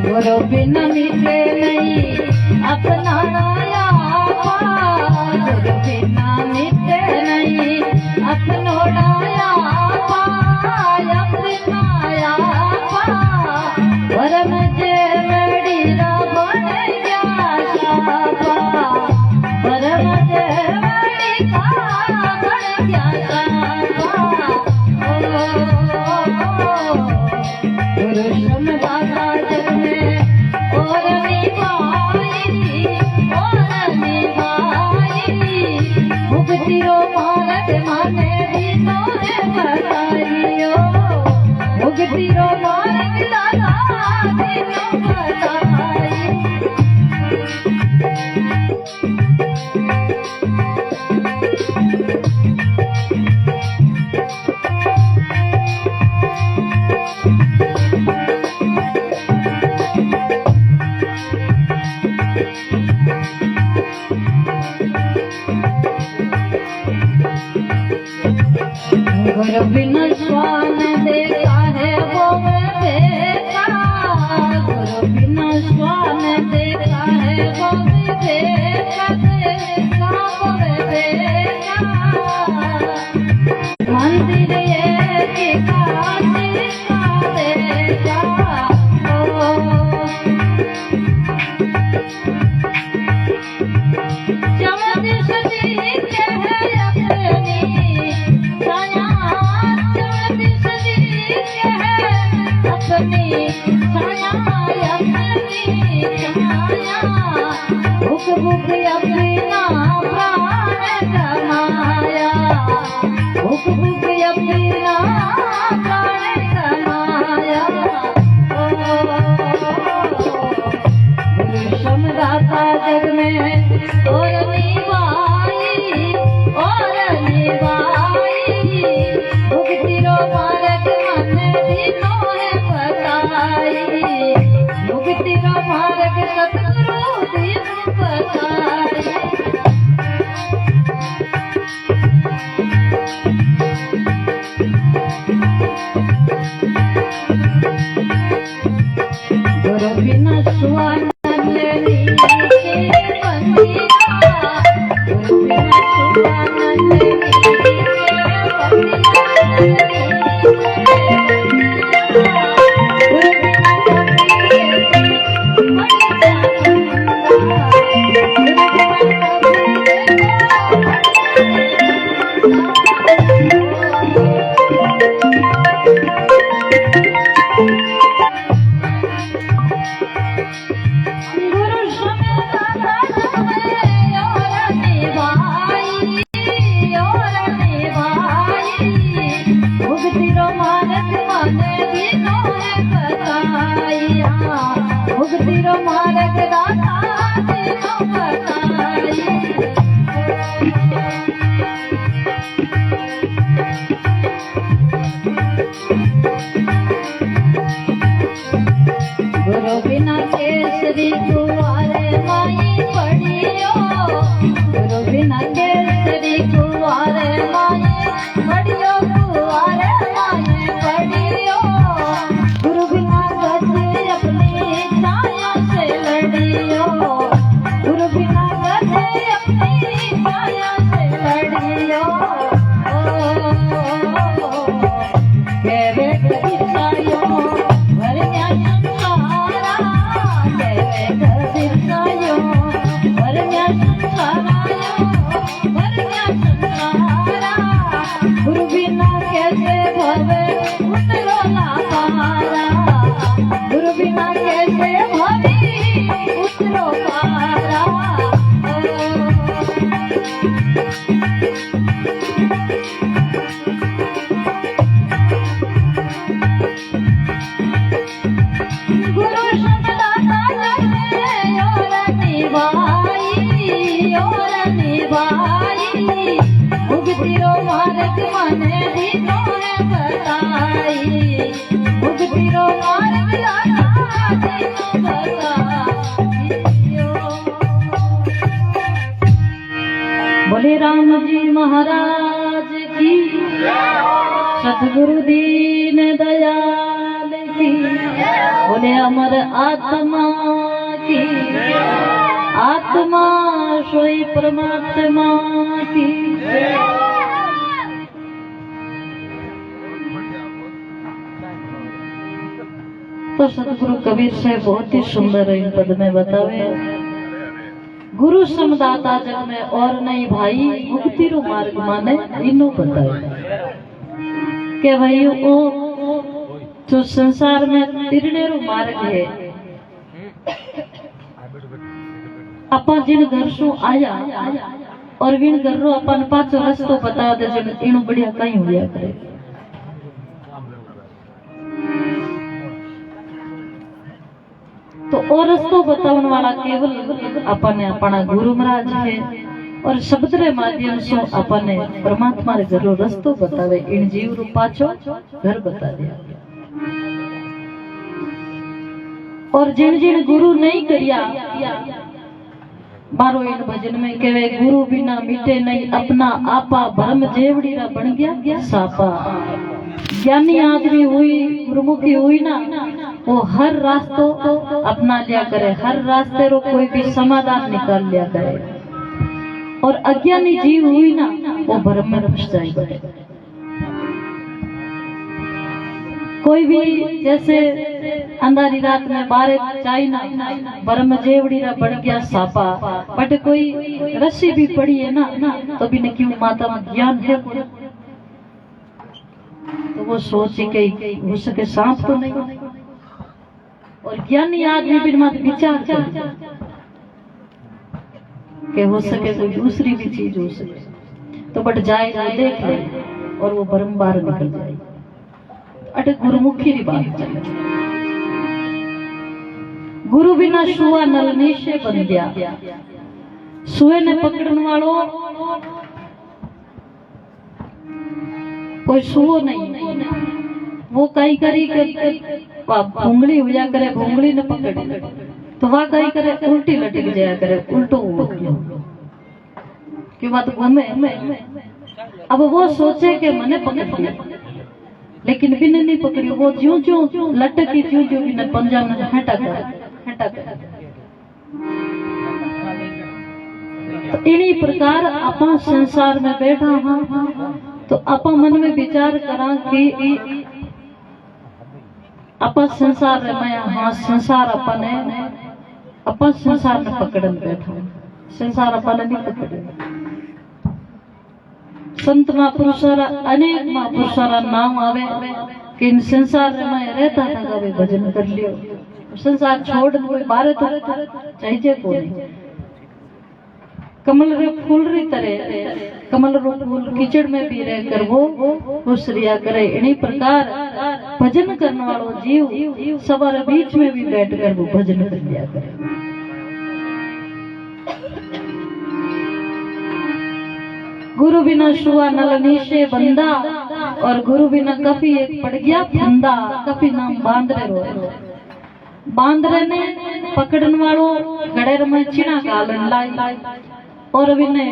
गुरु बिना मिले नहीं अपना राया, गुरु बिना मिले नहीं अपनो राया, अपना आया वरम जे मेरी रावण गया शापा, वरम जे मेरी रावण गया शापा। गुरु समदाता जग में और निभाई, मुक्ति रो मार्ग माने दीनो है बताइयो, मुक्ति रो मार्ग दादा दीनो बताई। गुरु बिना स्वान देखा है वो देखा, गुरु बिना स्वान देखा है वो देखा, देखा वो देखा। मंदिर ये काशी का देखा, जगदीश जी के है अपनी छाया, जगदीश जी के है अपनी छाया, अपनी छाया। भूख भूख अपना प्राण कमाया, भूख भूख अपना प्राण कमाया। गुरु समदाता जग में और निभाई, मुक्ति रो मार्ग मन दीनो है बताई, मुक्ति रो मार्ग सतगुरु दीनो बताई। गुरु बिना स्वान नहीं बंदिया, गुरु बिना स्वान नहीं मुक्ति रो मार्ग दाता दीनो बताई। गुरु बिना केसरी कुंवारे माई पड़ियो, गुरु बिना केसरी कुंवारे माई पड़ियो, कुंवारे माई पड़ियो। गुरु बिना गति अपनी छाया से लड़ियो, गुरु बिना गति अपनी छाया से लड़ियो। केवे कवितायो भरया संसारा, केवे कवितायो भरया संसारा, भरया संसारा। गुरु बिना कैसे भवे उतरो ना पारा, गुरु बिना कैसे भवे उतरो पारा। और निभाई मुक्ति रो मार्ग मने दीनो है बताई मुक्ति रो मार्ग आना दीनो बताई बोले राम जी महाराज की सतगुरु दीन दयाल की बोले अमर आत्मा की आत्मा सोई परमात्मा की तो सतगुरु कबीर से बहुत ही सुंदर इन पद में बतावे गुरु समदाता जग में और नहीं भाई मुक्ति रो मार्ग माने इनो बताए के भाई वो जो संसार में तिरने रो मार्ग है अपन जिन घर सु आया और विन घर रो अपन पाछो रस्तो बता दे जन इनो बढ़िया कहीं हुआ करे तो और रस्तो बतावन वाला केवल अपन अपना गुरु महाराज है और शब्द रे माध्यम से अपन परमात्मा रे घर रो रस्तो बतावे इन जीव रो पाछो घर बता दिया और जिन जिन गुरु नहीं करिया बारो इन भजन में कहवे गुरु बिना मिटे नहीं अपना आपा भरम जेवड़ी रा बन गया सापा ज्ञानी आदमी हुई गुरुमुखी हुई ना वो हर रास्तों अपना लिया करे हर रास्ते रो कोई भी समाधान निकाल लिया करे और अज्ञानी जीव हुई ना वो भ्रम में फंस जाएगा कोई भी जैसे अंधारी रात में बारिश चाइना बरम जेवड़ी रा बढ़ गया सापा बट कोई रस्सी भी पड़ी है ना तो भी न क्यों माता में ज्ञान है तो वो सोची कि हो सके सांप तो नहीं और ज्ञानी आदमी भी मत विचार करे कि हो सके कोई दूसरी भी चीज हो सके तो बट जाएगा देख ले और वो बरम बार निकल जाए अटे गुरुमुखी की बात चले गुरु बिना सुआ नलनी से बन गया सुए ने पकड़ने वालों कोई सुओ नहीं वो कई करी भूंगली हुआ करे भूंगली ने पकड़े तो वह कई करे उल्टी लटक जाया करे उल्टो क्यों बात घूमे अब वो सोचे कि मैंने पकड़ लिया लेकिन बिन नहीं पकड़ी वो ज्यों ज्यों लटकी ज्यों ज्यों बिन पंजा में हटा कर तो इन्हीं प्रकार अपन संसार में बैठा हाँ तो अपन मन में विचार करा कि अपन संसार में हाँ संसार अपन है अपन संसार में पकड़न बैठा संसार अपन नहीं पकड़े संत महापुरुषारा अनेक महापुरुषारा नाम आवे कि इन संसार में रहता था कभी भजन कर लियो संसार छोड़ कोई बारे तो चाहिए को नहीं कमल रे फूल री तरह कमल रो फूल कीचड़ में भी रहकर वो खुश रिया करे इन्हीं प्रकार भजन करने वालों जीव सवार बीच में भी बैठकर वो भजन कर लिया करे गुरु बिना शुआ नलनी से बंदा और गुरु बिना कभी एक पड़ गया फंदा कभी नाम बांदरे रो बांदरे ने पकड़न वालों गड़ेर में चिना गालन लाई और विने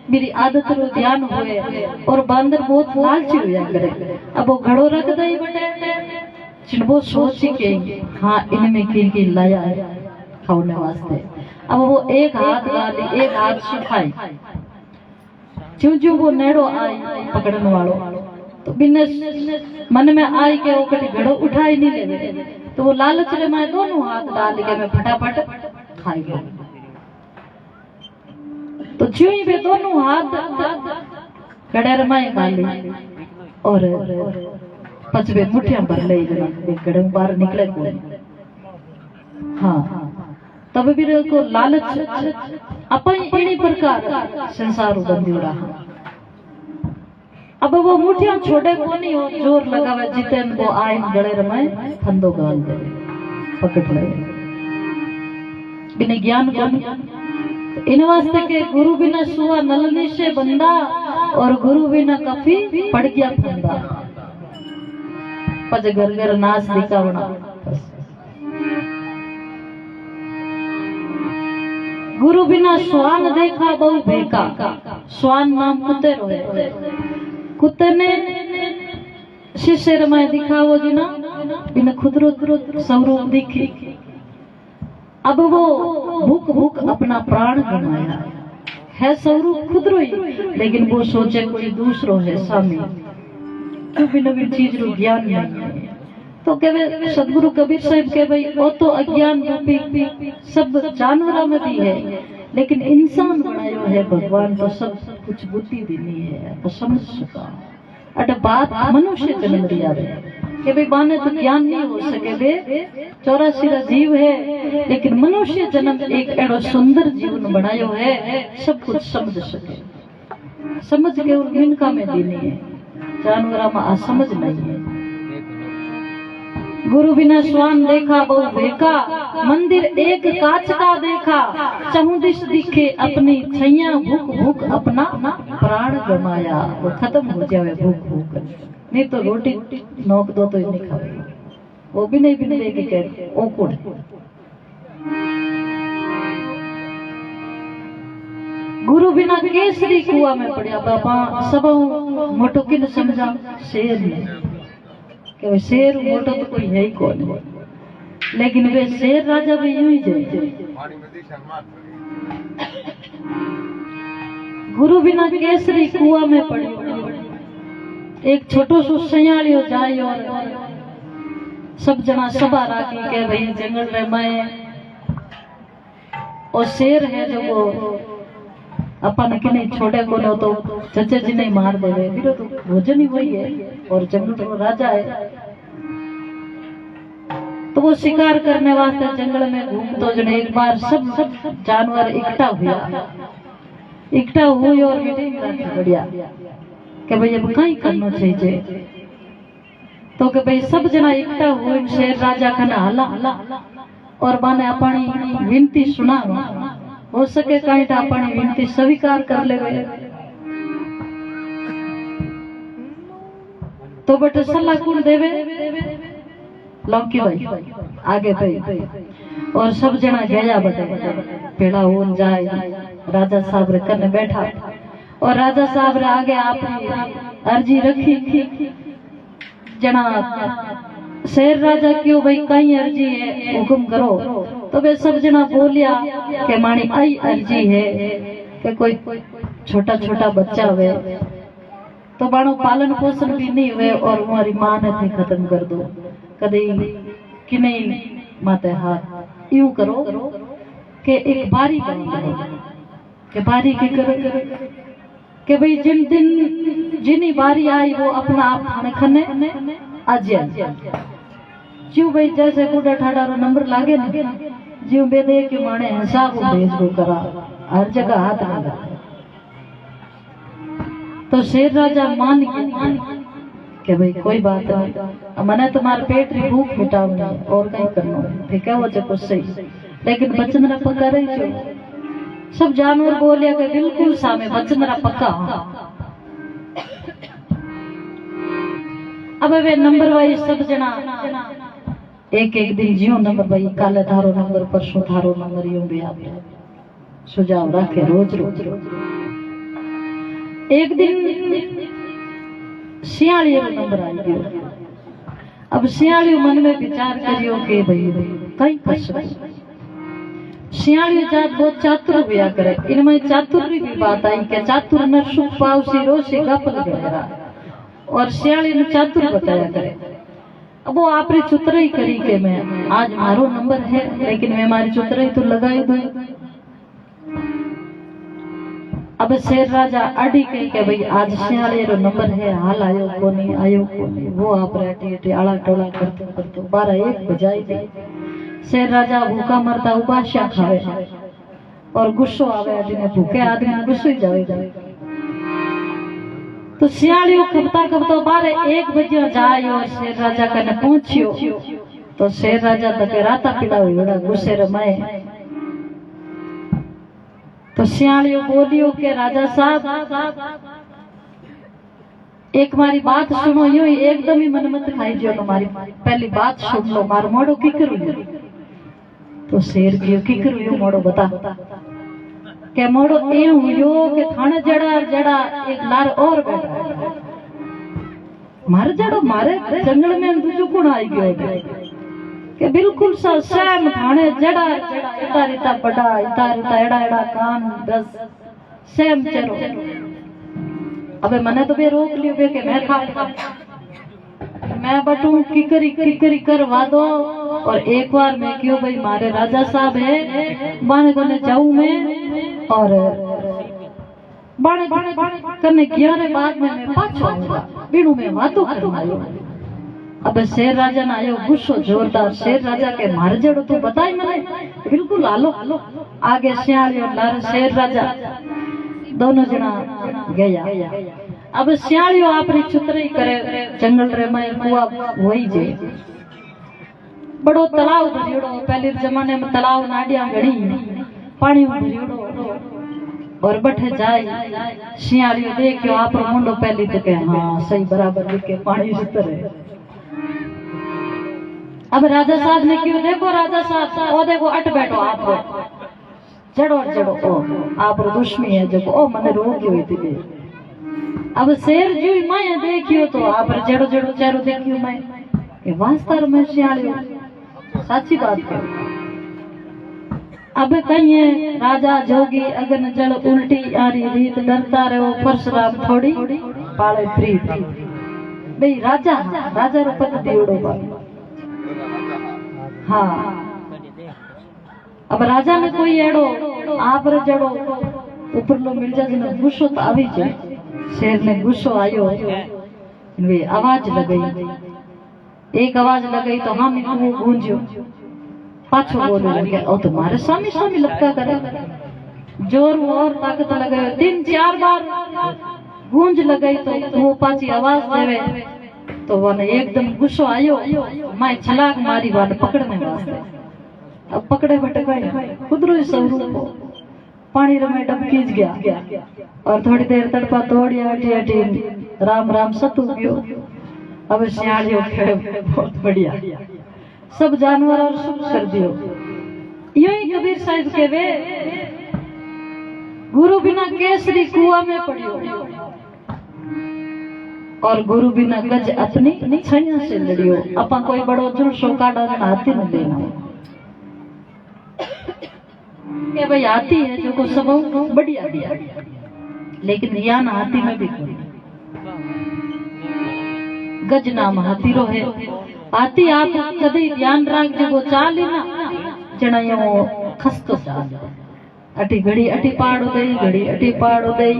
मेरी आदत रो ध्यान हुए और बांदर बहुत लालची हुआ करे अब वो घड़ो रख दई बटे चिन्हो सोची के हाँ इनमें की लाया है खाने वास्ते अब वो एक हाथ गाली एक हाथ सुखाई ज्यों ज्यों वो नेड़ो आई पकड़ने वालों तो बिन्ने मन में आई के वो कटी घड़ो उठाई नहीं ले तो वो लालच रे मैं दोनों हाथ डाल के मैं फटाफट खाई गया तो ज्यों ही वे दोनों हाथ गड़ेर में गाली और पचवे मुठियां भर ले गड़े बाहर निकले को हाँ तब भी को लालच अपन इन्हीं प्रकार संसार बंदी रहा अब वो मुठियां छोड़े को नहीं हो जोर लगावे जितेन को आइन गड़े रमाए फंदो गाल दे पकड़ ले बिना ज्ञान को तो इन वास्ते के गुरु बिना सुआ नलनी से बंदा और गुरु बिना कफी पड़ गया फंदा। पज घर घर नाच दिखावना। गुरु बिना स्वान देखा बहु बेका। स्वान नाम कुत्ते रोए। कुत्ते ने शिष्य रमाए दिखावो जी ना बिना खुदरो स्वरूप दिखी। अब वो भूख भूख अपना प्राण गंवाया है स्वरूप खुदरो ही, लेकिन वो सोचे कोई दूसरो है सामी। क्यों नवी चीज रो ज्ञान नहीं है। तो कहे सदगुरु कबीर साहब के भाई वो तो अज्ञान रूपी सब जानवरों में भी है, लेकिन इंसान बनायो है भगवान तो सब कुछ बुद्धि देनी है तो समझ सका। अट बात मनुष्य जन्म दिया है कि भाई बाने तो ज्ञान नहीं हो सके बे 84 जीव है, लेकिन मनुष्य जन्म एक एड़ो सुंदर जीवन बनायो है सब कुछ समझ सके। समझ के उन मिनका में देनी है, जानवरा में असमझ नहीं है। गुरु बिना स्वान देखा बहु बेका। मंदिर एक कांच का देखा। चहु दिश दिखे अपनी छैया। भूख भूख अपना प्राण गमाया। वो खत्म हो जाए भूख भूख, नहीं तो रोटी नोक दो तो ही नहीं खाए। वो भी नहीं बिन लेके कह ओकुड़। गुरु बिना केसरी कुआ में पड़ा। बाबा सब मोटो किन समझा शेर ने कि शेर मोटो तो कोई है ही कौन, लेकिन वे शेर राजा भी यूं ही जाए। गुरु बिना केसरी कुआ में पड़े। एक छोटो सो सयालियो जाए और सब जना सभा राखी के भाई जंगल रे मैं और शेर है जो वो अपन के नहीं छोड़े को नो तो चचे जी नहीं मार देवे। फिर तो भोजन ही वही है और जंगल तो राजा है। तो वो शिकार करने वास्ते जंगल में घूमतो जने एक बार सब जानवर इकट्ठा हुआ। इकट्ठा हुई और मीटिंग रखी बढ़िया कि भाई अब कहीं करना चाहिए। तो कि भाई सब जना इकट्ठा हुए शेर राजा खाना हला और बाने अपनी विनती सुना। हो सके कहीं तो अपनी विनती स्वीकार कर ले। तो बटे सलाह कौन देवे? लौकी भाई आगे भाई और सब जना गया बटे पेड़ा हो जाए। राजा साहब रे कने बैठा और राजा साहब रे आगे आपने अर्जी रखी जना शेर राजा क्यों भाई कहीं अर्जी है हुक्म करो। तो वे सब जना बोलिया कि मानी आई अर्जी है कि कोई छोटा छोटा बच्चा हुए तो बाणो पालन पोषण भी नहीं हुए और हमारी मां ने थी खत्म कर दो कदे कि नहीं माते हाथ यूं करो कि एक बारी बनो कि बारी की करो कि भाई जिन दिन जिनी बारी आई वो अपना आप खाने खने आज जीव भाई जैसे बूढ़ा ठाडा रो नंबर लागे ना जीव बेदे के माने हिसाब भेज को करा हर जगह हाथ लगा। तो शेर राजा मान के भाई कोई बात नहीं मने तुम्हारे पेट री भूख मिटावनी और कहीं करना ठीक है वो जब सही, लेकिन बचन रा पक्का रही जो सब जानवर बोलिया के बिल्कुल सामे बचन रा पक्का। अब वे नंबर वाइज सब जना एक एक दिन जियो नंबर भाई काले थारो नंबर परसों थारो नंबर यूं भी आप सुझाव रखे रोज रोज एक दिन सियाली नंबर आई गयो। अब सियाली मन में विचार करियो के भाई कई कसर सियाली जात बहुत चातुर हुआ करे। इनमें चातुर की भी बात आई कि चातुर न सुख पाव सी रो से गपल गया और सियाली ने चातुर बताया करे। अब वो आपने चुतराई करी के मैं आज मारो नंबर है लेकिन मैं हमारी चुतराई तो लगाई दूं। अब शेर राजा अड़ी कही के भाई आज सियाले रो नंबर है हाल आयो कोनी वो आप रेटी आला टोला करते करते 12-1 बजाई दे। शेर राजा भूखा मरता उपास्या खावे और गुस्सो आवे आदमी भूखे आदमी गुस्सो ही जाएगा। तो सियालियों कबता 12-1 बजे जाए और शेर राजा कने पहुंचियो तो शेर राजा तके राता पिला हुआ गुस्से रमाए तो सियालियों बोलियो के राजा साहब एक मारी बात सुनो, यूं ही एकदम ही मन मत खाई जो तुम्हारी पहली बात सुन लो, मारो मोड़ो की करूँ। तो शेर की करूँ मोड़ो बता के मोड़ो यो के थाने जड़ा जड़ा एक लार और बैठा मारे जड़ो मारे जंगल में दूजो कौन आई गयो के बिल्कुल सा सेम थाने जड़ा जड़ा इता इता बड़ा इता इता एड़ा एड़ा कान बस सेम चलो। अबे मने तो बे रोक लियो बे के मैं खा मैं बटू किकरी करवा दो। और एक बार मैं क्यों भाई मारे राजा साहब है बाने कोने जाऊं मैं और बाने करने 11 बाद में मैं पाछो आऊंगा बिनु में बातों करवायो। अब शेर राजा ना आयो गुस्सो जोरदार। शेर राजा के मार जड़ो तू बताई मने बिल्कुल आलो आगे सियाली और लार शेर राजा दोनों जना गया। अब सियालियो आपरी छुतरी करे जंगल रे में कुआ वही जे बड़ो तालाब भरियोड़ो। पहले जमाने में तालाब नाडिया घणी पानी भरियोड़ो और बैठे जाए सियालियो देखियो आप मुंडो पहली तो के हाँ सही बराबर लिखे पानी उतरे। अब राजा साहब ने क्यों देखो राजा साहब ओ देखो अट बैठो आप जड़ो जड़ो ओ आप दुश्मनी है जो ओ मने रोक हुई थी। अब शेर जी मैं देखियो तो आप जड़ो जड़ो चेहरो देखियो मैं ये वास्तर में सियालियो साची बात कर। अब कहीं राजा जोगी अगन जल उल्टी आरी रीत डरता रहो परशुराम थोड़ी पाले प्रीत भाई राजा राजा रो पद दियोड़ो हाँ। अब राजा ने कोई एड़ो आप रे जड़ो ऊपर लो मिर्जा जी ने गुस्सो तो आवी जाए। शेर ने गुस्सो आयो वे आवाज लगई एक आवाज लगई तो हम मुंह गूंजो पाछो बोलने लगे ओ तुम्हारे स्वामी स्वामी लगता करे जोर और ताकत लगे 3-4 बार गूंज लगई तो वो पाछी आवाज देवे तो वो एकदम गुस्सो आयो मैं छलाक मारी वाले पकड़ने वास्ते। अब पकड़े भटक गए खुदरो ही स्वरूप पानी में डबकीज गया और थोड़ी देर तड़पा तोड़ी आटी आटी राम राम सतु गयो। अब सियालियों बहुत बढ़िया सब जानवर और सुख कर दियो। यूं ही कबीर साहिब के वे गुरु बिना केसरी कुआ में पड़ियो और गुरु बिना गज अपनी छैया से लड़ियो। अपा कोई बड़ो जुलसो काटा हाथी न लेना के भाई हाथी है जो को सब बढ़िया दिया लेकिन ज्ञान हाथी में भी कोई गज नाम हाथी रो है। हाथी आप कभी ध्यान रख जो चाल ना जनायो खस्तो चाल अटी घड़ी अटी पाड़ दे घड़ी अटी पाड़ दे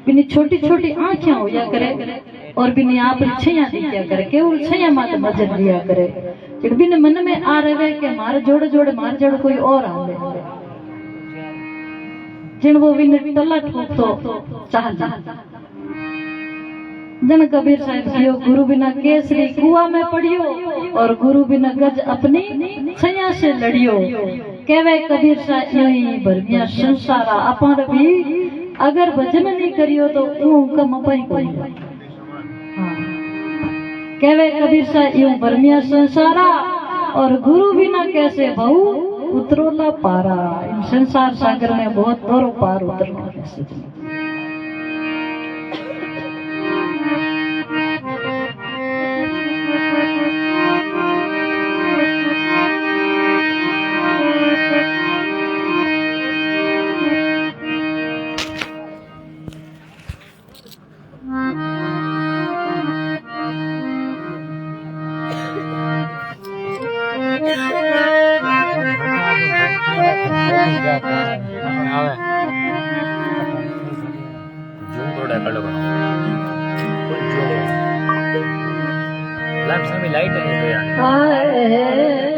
बिनी छोटी छोटी आंखें होया करे और बिनी आप छैया दिया करे केवल छैया मात नजर दिया करे जिन बिन मन में आ रहे के मार जोड़े जोड़े मार जोड़ कोई और आवे जिन वो बिन तला ठोक तो चाल जन कबीर साहिब कियो गुरु बिना केसरी कुआ में पड़ियो और गुरु बिना गज अपनी छैया से लड़ियो। कहवे कबीर साहिब यही भरमिया संसारा अपन भी अगर भजन नहीं करियो तो ऊ कम पाई कोई हाँ। कहवे कबीर साहिब यूं भरमिया संसारा और गुरु बिना कैसे बहु उतरोला पारा। इन संसार सागर में बहुत दौरो पार उतरना कैसे लाइट है